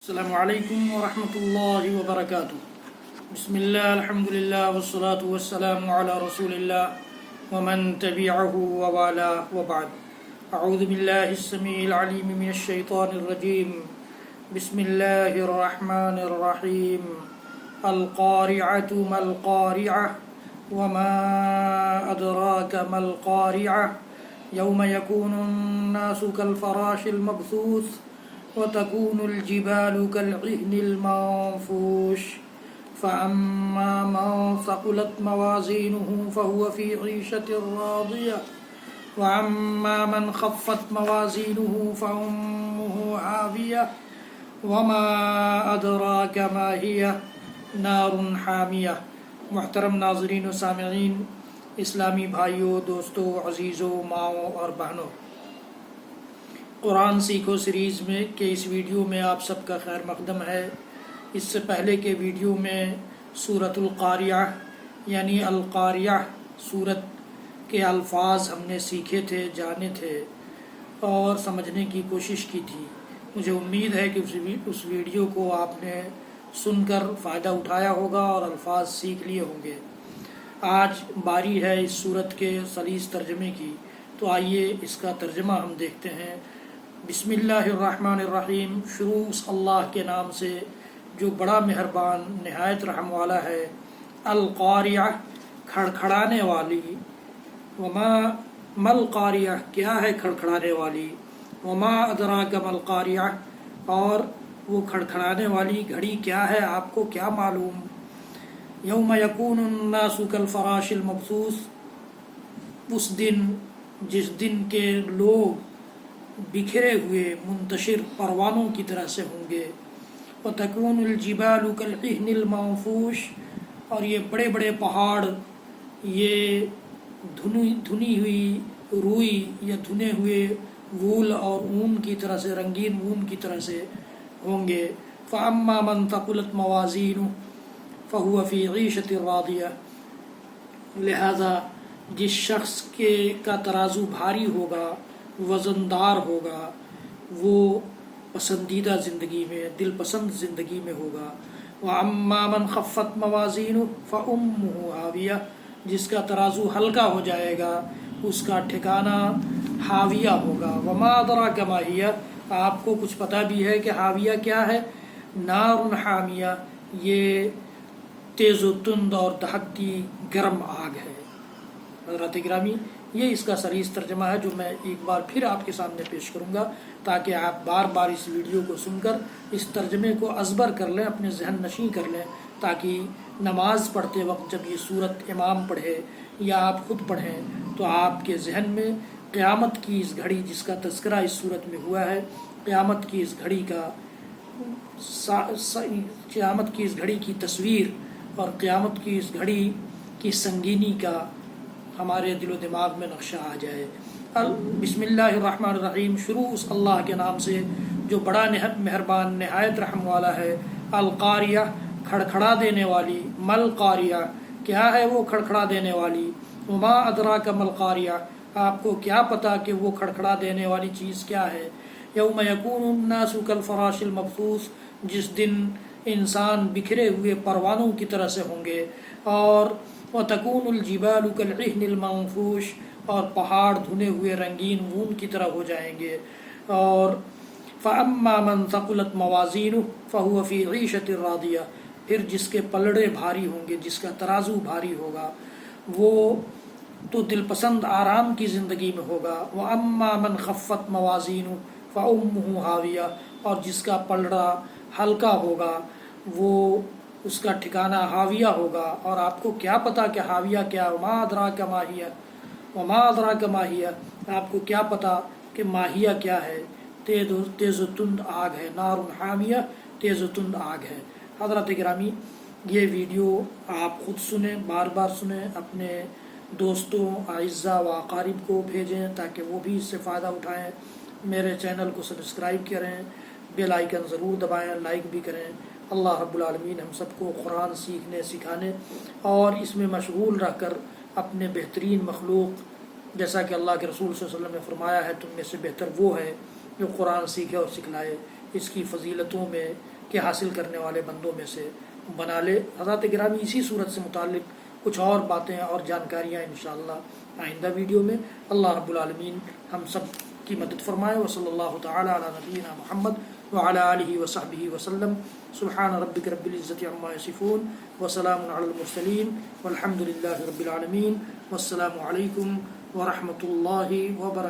السلام علیکم ورحمۃ اللہ وبرکاتہ۔ بسم اللہ الحمد للہ والصلاة والسلام علی رسول اللہ ومن تبعہ ووالاه وبعد۔ اعوذ باللہ السمیع العلیم من الشیطان الرجیم، بسم اللہ الرحمن الرحیم۔ القارعة ما القارعة وما أدراك ما القارعة يوم يكون الناس كالفراش المبثوث وتكون الجبال كالعهن المنفوش فأما من ثقلت موازينه فهو في عيشة راضية وأما من خفت موازينه فأمه هاوية وما أدراك ما هي نار حامية۔ محترم ناظرین و سامعین، اسلامی بھائیوں، دوستوں، عزیزوں، ماؤں اور بہنوں، قرآن سیکھو سیریز میں کے اس ویڈیو میں آپ سب کا خیر مقدم ہے۔ اس سے پہلے کے ویڈیو میں سورۃ القاریعہ یعنی القاریہ سورت کے الفاظ ہم نے سیکھے تھے، جانے تھے اور سمجھنے کی کوشش کی تھی۔ مجھے امید ہے کہ اس ویڈیو کو آپ نے سن کر فائدہ اٹھایا ہوگا اور الفاظ سیکھ لیے ہوں گے۔ آج باری ہے اس سورت کے سلیس ترجمے کی، تو آئیے اس کا ترجمہ ہم دیکھتے ہیں۔ بسم اللہ الرحمن الرحیم، شروع اس اللہ کے نام سے جو بڑا مہربان نہایت رحم والا ہے۔ القاریہ کھڑکھڑانے والی، وما مل قاریہ کیا ہے کھڑکھڑانے والی، وما ادراک مل قاریہ اور وہ کھڑکھڑانے والی گھڑی کیا ہے، آپ کو کیا معلوم۔ یوم یکون الناس کالفراش المبثوث، اس دن جس دن کے لوگ بکھرے ہوئے منتشر پروانوں کی طرح سے ہوں گے۔ وتکون الجبال کالعہن المنفوش، اور یہ بڑے بڑے پہاڑ یہ دھنی ہوئی روئی یا دھنے ہوئے وول اور اون کی طرح سے، رنگین اون کی طرح سے ہوں گے۔ فاما من ثقلت موازینہ فہو فی عیشۃ راضیہ، لہذا جس شخص کا ترازو بھاری ہوگا، وزندار ہوگا، وہ پسندیدہ زندگی میں، دل پسند زندگی میں ہوگا۔ وَأَمَّا مَنْ خَفَّتْ مَوَازِينُهُ فَأُمُّهُ هَاوِيَةٌ، جس کا ترازو ہلکا ہو جائے گا اس کا ٹھکانہ ہاویہ ہوگا۔ وَمَا أَدْرَاكَ مَا هِيَ، آپ کو کچھ پتہ بھی ہے کہ ہاویہ کیا ہے؟ نار حامیہ، یہ تیز و تند اور دہکتی گرم آگ ہے۔ حضرات گرامی، یہ اس کا سلیس ترجمہ ہے جو میں ایک بار پھر آپ کے سامنے پیش کروں گا، تاکہ آپ بار بار اس ویڈیو کو سن کر اس ترجمے کو ازبر کر لیں، اپنے ذہن نشیں کر لیں، تاکہ نماز پڑھتے وقت جب یہ سورت امام پڑھے یا آپ خود پڑھیں تو آپ کے ذہن میں قیامت کی اس گھڑی جس کا تذکرہ اس سورت میں ہوا ہے، قیامت کی اس گھڑی کی تصویر اور قیامت کی اس گھڑی کی سنگینی کا ہمارے دل و دماغ میں نقشہ آ جائے۔ بسم اللہ الرحمن الرحیم، شروع اس اللہ کے نام سے جو بڑا مہربان نہایت رحم والا ہے۔ القاریہ کھڑکھڑا دینے والی، مل قاریہ کیا ہے وہ کھڑکھڑا دینے والی، وما ادراک مل قاریہ آپ کو کیا پتا کہ وہ کھڑکھڑا دینے والی چیز کیا ہے۔ یوم یکون الناس کالفراش المبثوث، جس دن انسان بکھرے ہوئے پروانوں کی طرح سے ہوں گے، اور وتکون الجبال کالعہن المنفوش، اور پہاڑ دھنے ہوئے رنگین اون کی طرح ہو جائیں گے۔ اور فاما من ثقلت موازینہ فہو فی عیشۃ راضیہ، پھر جس کے پلڑے بھاری ہوں گے، جس کا ترازو بھاری ہوگا، وہ تو دل پسند آرام کی زندگی میں ہوگا۔ واما من خفت موازینہ فامہ ہاویہ، اور جس کا پلڑا ہلکا ہوگا وہ اس کا ٹھکانہ ہاویہ ہوگا۔ اور آپ کو کیا پتا کہ ہاویہ کیا، وما ادراک ما ہی، وما ادراک ما ہی آپ کو کیا پتا کہ ماہیہ کیا ہے، تیز و تند آگ ہے، نار حامیہ تیز و تند آگ ہے۔ حضرات گرامی، یہ ویڈیو آپ خود سنیں، بار بار سنیں، اپنے دوستوں، اعزاء و اقارب کو بھیجیں تاکہ وہ بھی اس سے فائدہ اٹھائیں۔ میرے چینل کو سبسکرائب کریں، بیل آئیکن ضرور دبائیں، لائک بھی کریں۔ اللہ رب العالمین ہم سب کو قرآن سیکھنے، سکھانے اور اس میں مشغول رہ کر اپنے بہترین مخلوق، جیسا کہ اللہ کے رسول صلی اللہ علیہ وسلم نے فرمایا ہے، تم میں سے بہتر وہ ہے جو قرآن سیکھے اور سکھلائے، اس کی فضیلتوں میں کے حاصل کرنے والے بندوں میں سے بنا لے۔ حضرات گرامی، اسی صورت سے متعلق کچھ اور باتیں اور جانکاریاں انشاءاللہ آئندہ ویڈیو میں۔ اللہ رب العالمین ہم سب کی مدد فرمائے۔ وصلی اللہ تعالی علی نبینا محمد وعلی آلہ وصحبہ وسلم۔ سبحان ربک رب العزت عما یصفون وسلام علی المرسلین والحمد للہ رب العالمین۔ والسلام علیکم ورحمۃ اللہ وبرکاتہ۔